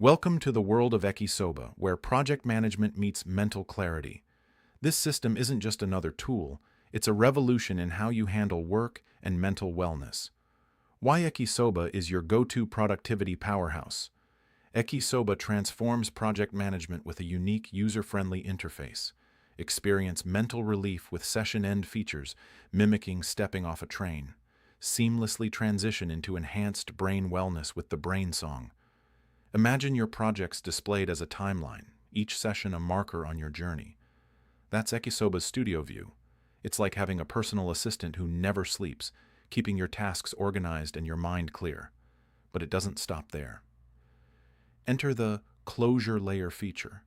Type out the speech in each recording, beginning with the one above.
Welcome to the world of Ekisoba, where project management meets mental clarity. This system isn't just another tool, it's a revolution in how you handle work and mental wellness. Why Ekisoba is your go-to productivity powerhouse. Ekisoba transforms project management with a unique, user-friendly interface. Experience mental relief with session-end features, mimicking stepping off a train. Seamlessly transition into enhanced brain wellness with the Brain Song. Imagine your projects displayed as a timeline, each session a marker on your journey. That's Ekisoba's studio view. It's like having a personal assistant who never sleeps, keeping your tasks organized and your mind clear. But it doesn't stop there. Enter the closure layer feature,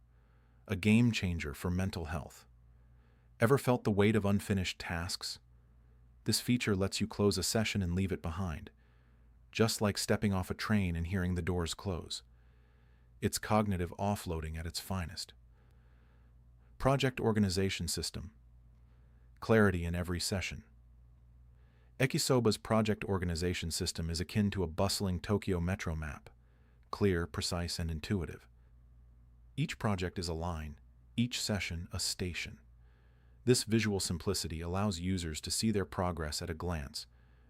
a game changer for mental health. Ever felt the weight of unfinished tasks? This feature lets you close a session and leave it behind, just like stepping off a train and hearing the doors close. It's cognitive offloading at its finest. Project organization system. Clarity in every session. Ekisoba's project organization system is akin to a bustling Tokyo metro map. Clear, precise, and intuitive. Each project is a line, each session a station. This visual simplicity allows users to see their progress at a glance,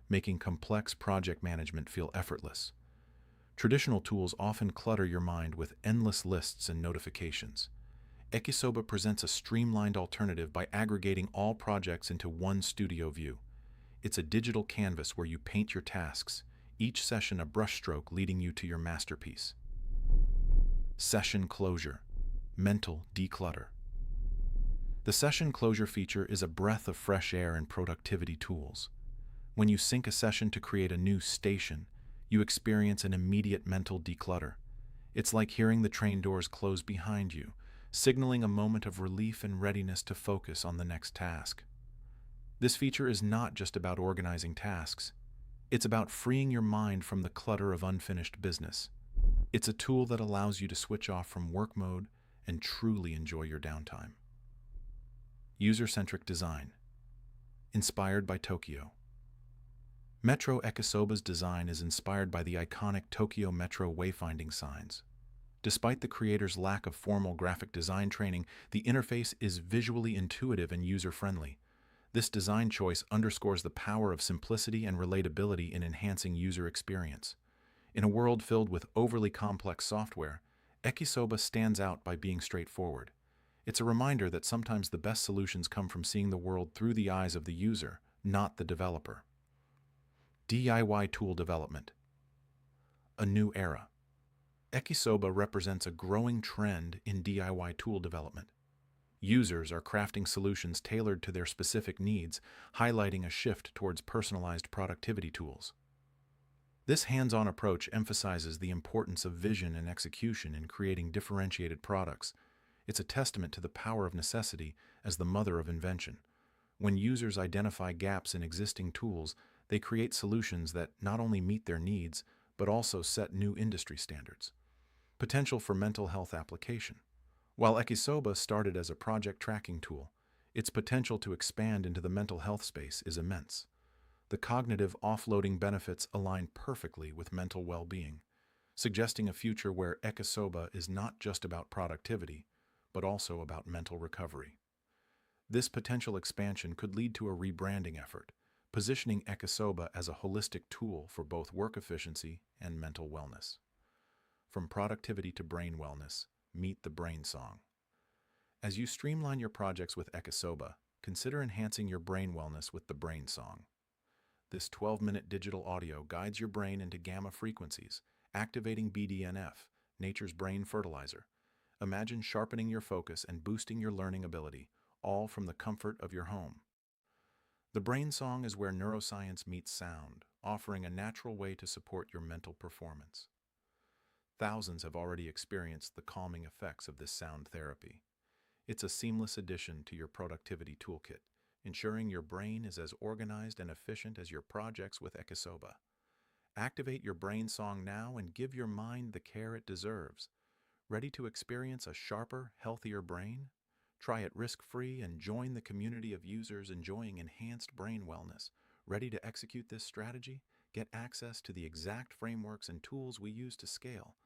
making complex project management feel effortless. Traditional tools often clutter your mind with endless lists and notifications. Ekisoba presents a streamlined alternative by aggregating all projects into one studio view. It's a digital canvas where you paint your tasks, each session a brushstroke leading you to your masterpiece. Session closure. Mental declutter. The session closure feature is a breath of fresh air in productivity tools. When you sync a session to create a new station, you experience an immediate mental declutter. It's like hearing the train doors close behind you, signaling a moment of relief and readiness to focus on the next task. This feature is not just about organizing tasks. It's about freeing your mind from the clutter of unfinished business. It's a tool that allows you to switch off from work mode and truly enjoy your downtime. User-centric design. Inspired by Tokyo. Metro Ekisoba's design is inspired by the iconic Tokyo Metro wayfinding signs. Despite the creator's lack of formal graphic design training, the interface is visually intuitive and user-friendly. This design choice underscores the power of simplicity and relatability in enhancing user experience. In a world filled with overly complex software, Ekisoba stands out by being straightforward. It's a reminder that sometimes the best solutions come from seeing the world through the eyes of the user, not the developer. DIY tool development. A new era. Ekisoba represents a growing trend in DIY tool development. Users are crafting solutions tailored to their specific needs, highlighting a shift towards personalized productivity tools. This hands-on approach emphasizes the importance of vision and execution in creating differentiated products. It's a testament to the power of necessity as the mother of invention. When users identify gaps in existing tools, they create solutions that not only meet their needs, but also set new industry standards. Potential for mental health application. While Ekisoba started as a project tracking tool, its potential to expand into the mental health space is immense. The cognitive offloading benefits align perfectly with mental well-being, suggesting a future where Ekisoba is not just about productivity, but also about mental recovery. This potential expansion could lead to a rebranding effort, positioning Ekisoba as a holistic tool for both work efficiency and mental wellness. From productivity to brain wellness, meet the Brain Song. As you streamline your projects with Ekisoba, consider enhancing your brain wellness with the Brain Song. This 12-minute digital audio guides your brain into gamma frequencies, activating BDNF, nature's brain fertilizer. Imagine sharpening your focus and boosting your learning ability, all from the comfort of your home. The Brain Song is where neuroscience meets sound, offering a natural way to support your mental performance. Thousands have already experienced the calming effects of this sound therapy. It's a seamless addition to your productivity toolkit, ensuring your brain is as organized and efficient as your projects with Ekisoba. Activate your Brain Song now and give your mind the care it deserves. Ready to experience a sharper, healthier brain? Try it risk-free and join the community of users enjoying enhanced brain wellness. Ready to execute this strategy? Get access to the exact frameworks and tools we use to scale.